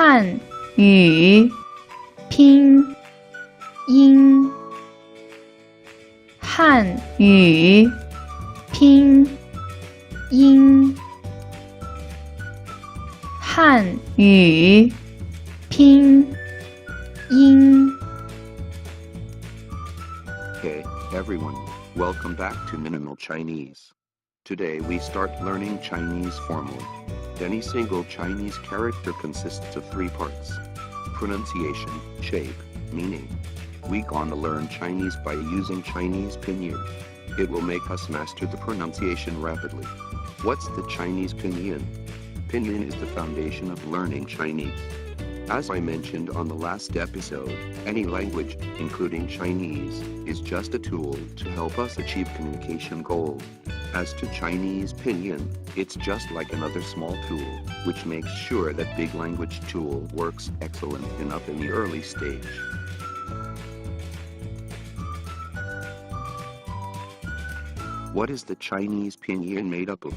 汉语拼音，汉语拼音，汉语拼音。 Hey, everyone, welcome back to Minimal Chinese. Today we start learning Chinese formally. Any single Chinese character consists of 3 parts: pronunciation, shape, meaning. We gonna learn Chinese by using Chinese Pinyin. It will make us master the pronunciation rapidly. What's the Chinese Pinyin? Pinyin is the foundation of learning Chinese. As I mentioned on the last episode, any language, including Chinese, is just a tool to help us achieve communication goals. As to Chinese Pinyin, it's just like another small tool, which makes sure that big language tool works excellent enough in the early stage. What is the Chinese Pinyin made up of?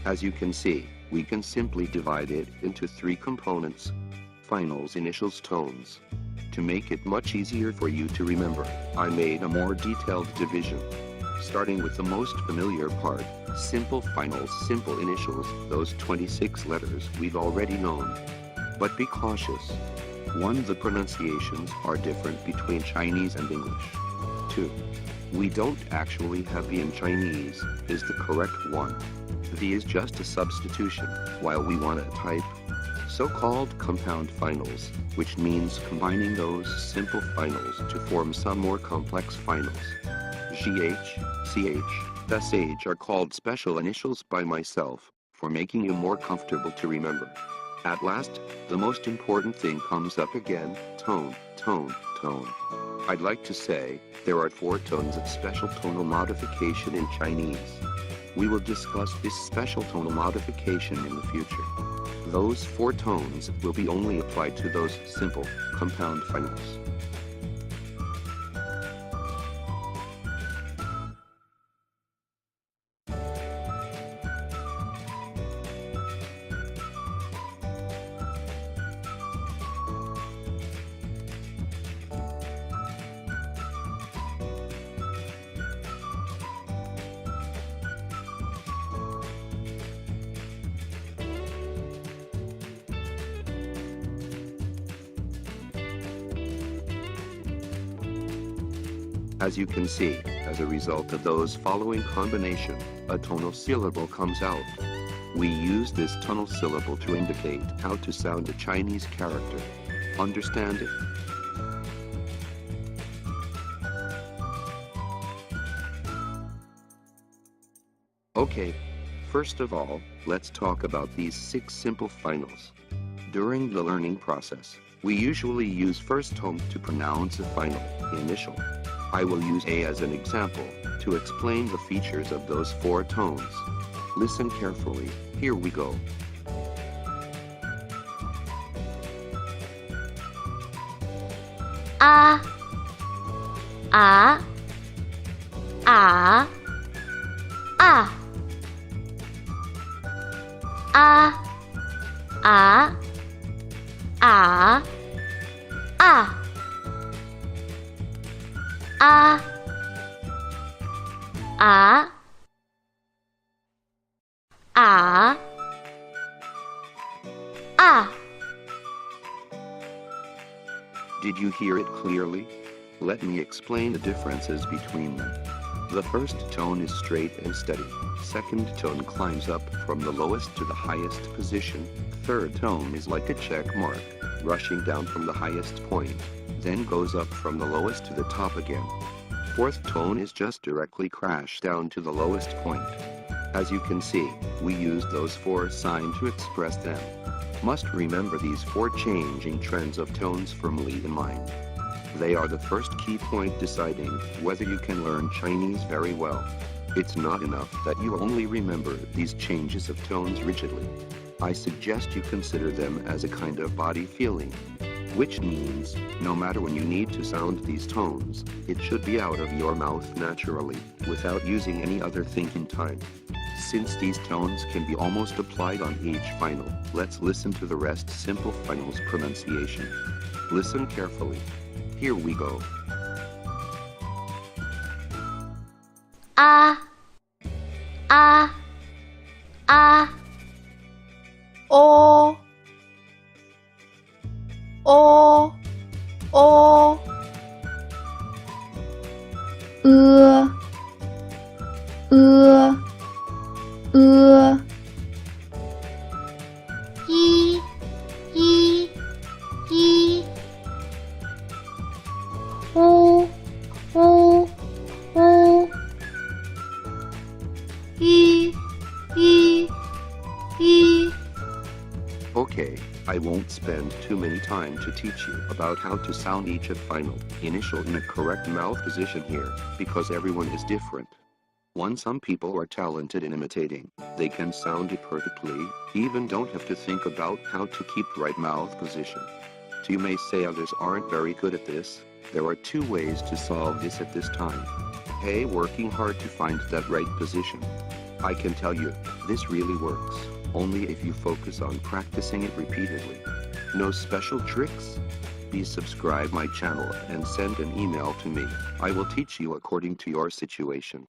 As you can see, we can simply divide it into 3 components: finals, initials, tones. To make it much easier for you to remember, I made a more detailed division. Starting with the most familiar part, simple finals, simple initials, those 26 letters we've already known. But be cautious. 1. The pronunciations are different between Chinese and English. 2. We don't actually have the in Chinese, is the correct one. The is just a substitution, while we want to type so-called compound finals, which means combining those simple finals to form some more complex finals. GH, CH, SH are called special initials by myself, for making you more comfortable to remember. At last, the most important thing comes up again: tone, tone, tone. I'd like to say, there are 4 tones of special tonal modification in Chinese. We will discuss this special tonal modification in the future. Those 4 tones will be only applied to those simple, compound finals. As you can see, as a result of those following combination, a tonal syllable comes out. We use this tonal syllable to indicate how to sound a Chinese character. Understand it? Okay, first of all, let's talk about these 6 simple finals. During the learning process, we usually use first tone to pronounce a final, initial. I will use A as an example, to explain the features of those 4 tones. Listen carefully, here we go. A, A, A, A, A, A, A, A. A, A, A, A. Did you hear it clearly? Let me explain the differences between them. The first tone is straight and steady. Second tone climbs up from the lowest to the highest position. Third tone is like a check mark, rushing down from the highest point, then goes up from the lowest to the top again. Fourth tone is just directly crash down to the lowest point. As you can see, we used those 4 signs to express them. Must remember these 4 changing trends of tones firmly in mind. They are the first key point deciding whether you can learn Chinese very well. It's not enough that you only remember these changes of tones rigidly. I suggest you consider them as a kind of body feeling. which means, no matter when you need to sound these tones, it should be out of your mouth naturally, without using any other thinking time. Since these tones can be almost applied on each final, let's listen to the rest simple finals pronunciation. Listen carefully. Here we go. A, A, A, O, O, O, I, I, I, U, U, U, I. Okay, I won't spend too many time to teach you about how to sound each final initial in a correct mouth position here, because everyone is different. Some people are talented in imitating. They can sound it perfectly, even don't have to think about how to keep right mouth position. You may say others aren't very good at this. There are 2 ways to solve this at this time. A. Working hard to find that right position. I can tell you, this really works, only if you focus on practicing it repeatedly. No special tricks? Please subscribe my channel and send an email to me. I will teach you according to your situation.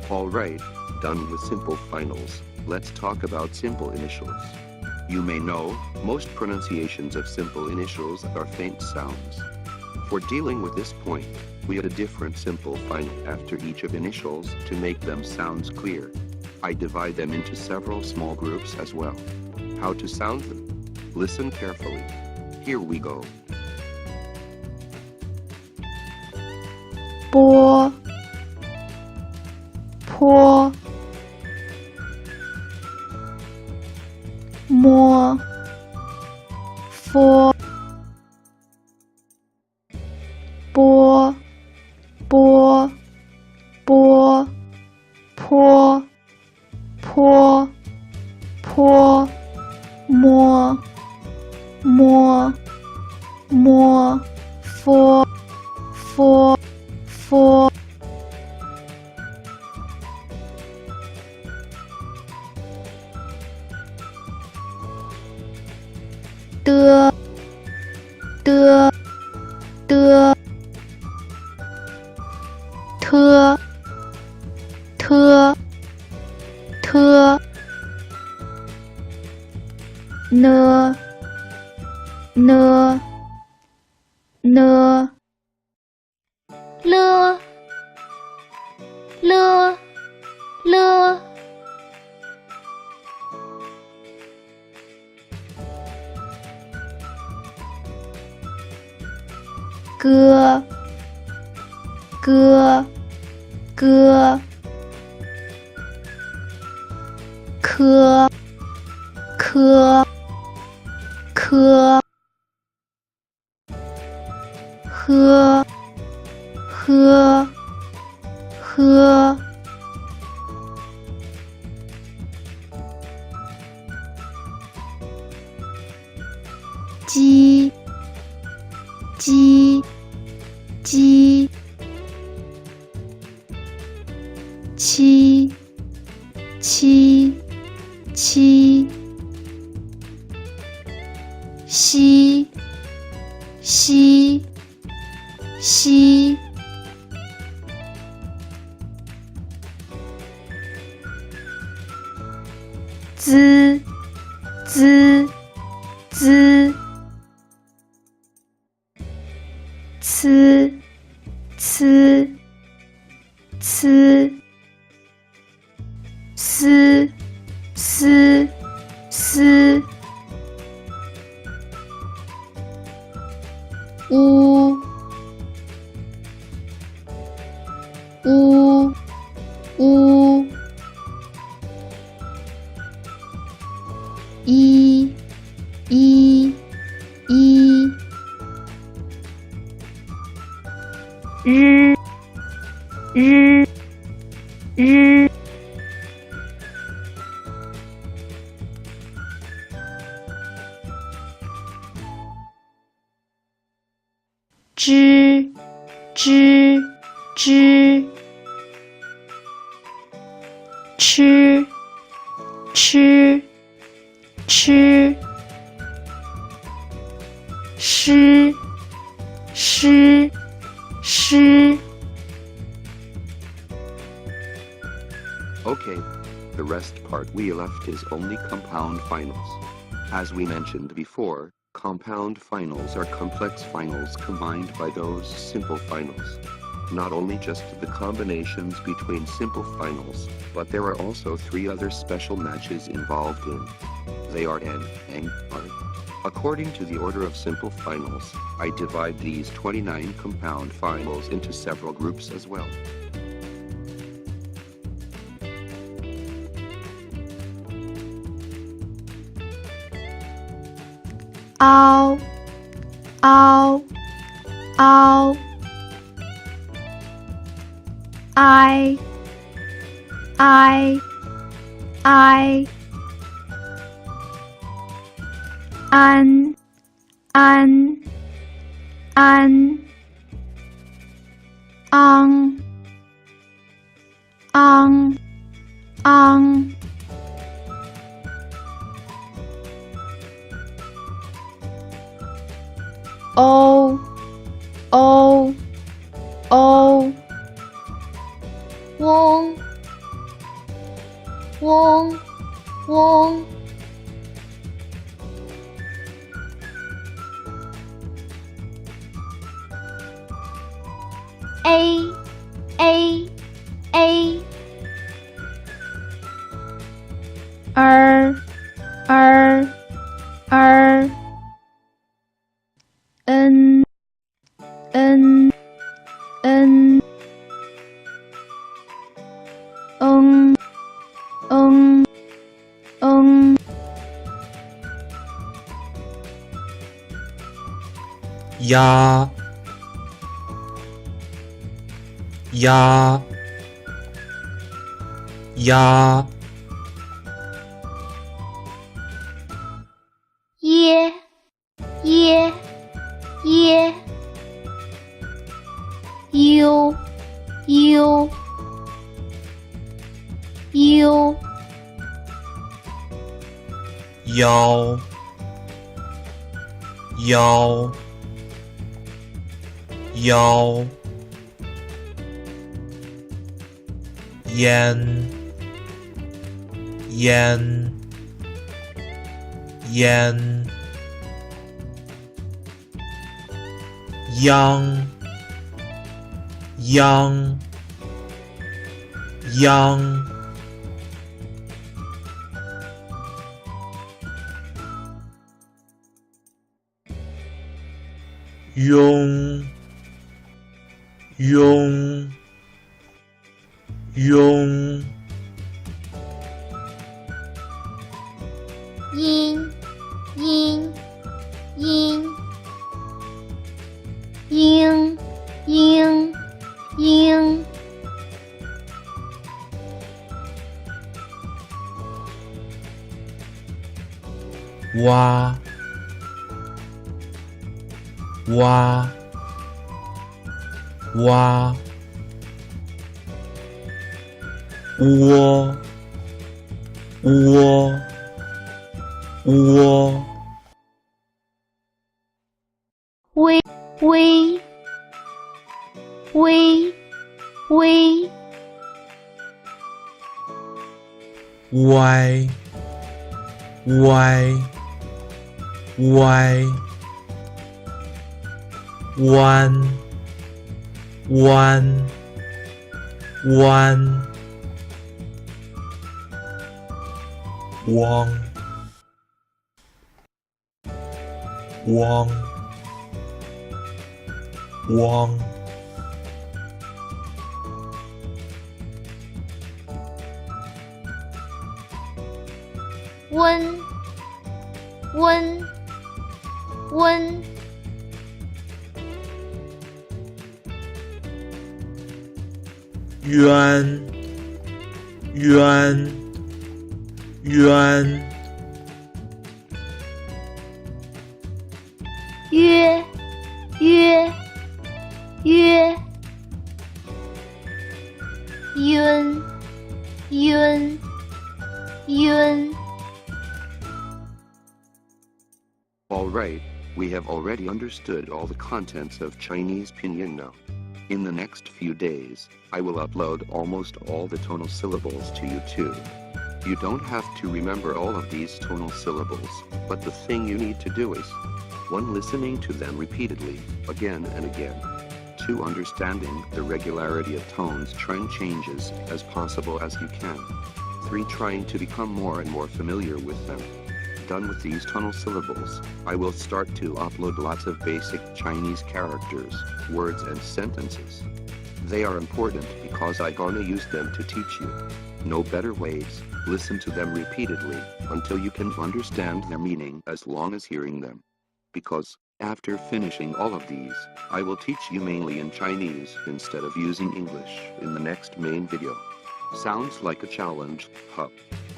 Alright, done with simple finals. Let's talk about simple initials. You may know, most pronunciations of simple initials are faint sounds. For dealing with this point, we add a different simple final after each of initials to make them sounds clear. I divide them into several small groups as well. How to sound them? Listen carefully. Here we go. Bo, po, mo, fo, bo, bo, bo, po, po, po, mo, mo, mo, fo, fo, fo. De, de, de, te, te, te, ne, ne, ne, le, le, le, ge, ge, ge, ke, ke, ke, he, he, he.鸡，鸡，鸡，七，七，七，西，西，西，滋，滋，滋。呲，呲，呲，丝，丝，丝，乌，乌，乌，一，一，一。日，日，日，吃吃吃诗诗诗 Okay, the rest part we left is only compound finals. As we mentioned before, compound finals are complex finals combined by those simple finals. Not only just the combinations between simple finals, but there are also 3 other special matches involved in. They are N, N, R. According to the order of simple finals, I divide these 29 compound finals into several groups as well. ao ao ao I an an an o o o嗡嗡嗡A A A儿N N N呀呀呀耶耶耶呦呦呦腰腰腰烟烟烟央央央庸庸庸音音音嘤嘤嘤哇哇哇窝窝窝微微微微歪歪歪弯弯弯汪汪汪温温温冤冤冤约约约晕晕晕 Alright, we have already understood all the contents of Chinese Pinyin now. In the next few days, I will upload almost all the tonal syllables to YouTube. You don't have to remember all of these tonal syllables, but the thing you need to do is 1. Listening to them repeatedly, again and again. 2. Understanding the regularity of tones trend changes as possible as you can. 3. Trying to become more and more familiar with them. Done with these tonal syllables, I will start to upload lots of basic Chinese characters, words and sentences. They are important because I'm gonna use them to teach you. No better ways, listen to them repeatedly, until you can understand their meaning as long as hearing them. Because, after finishing all of these, I will teach you mainly in Chinese instead of using English in the next main video. Sounds like a challenge, huh?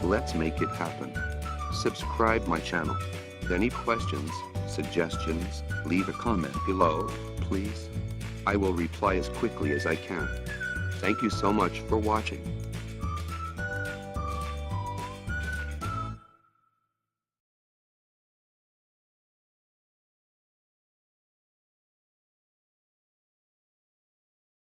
Let's make it happen. Subscribe my channel. Any questions, suggestions, leave a comment below, please. I will reply as quickly as I can. Thank you so much for watching.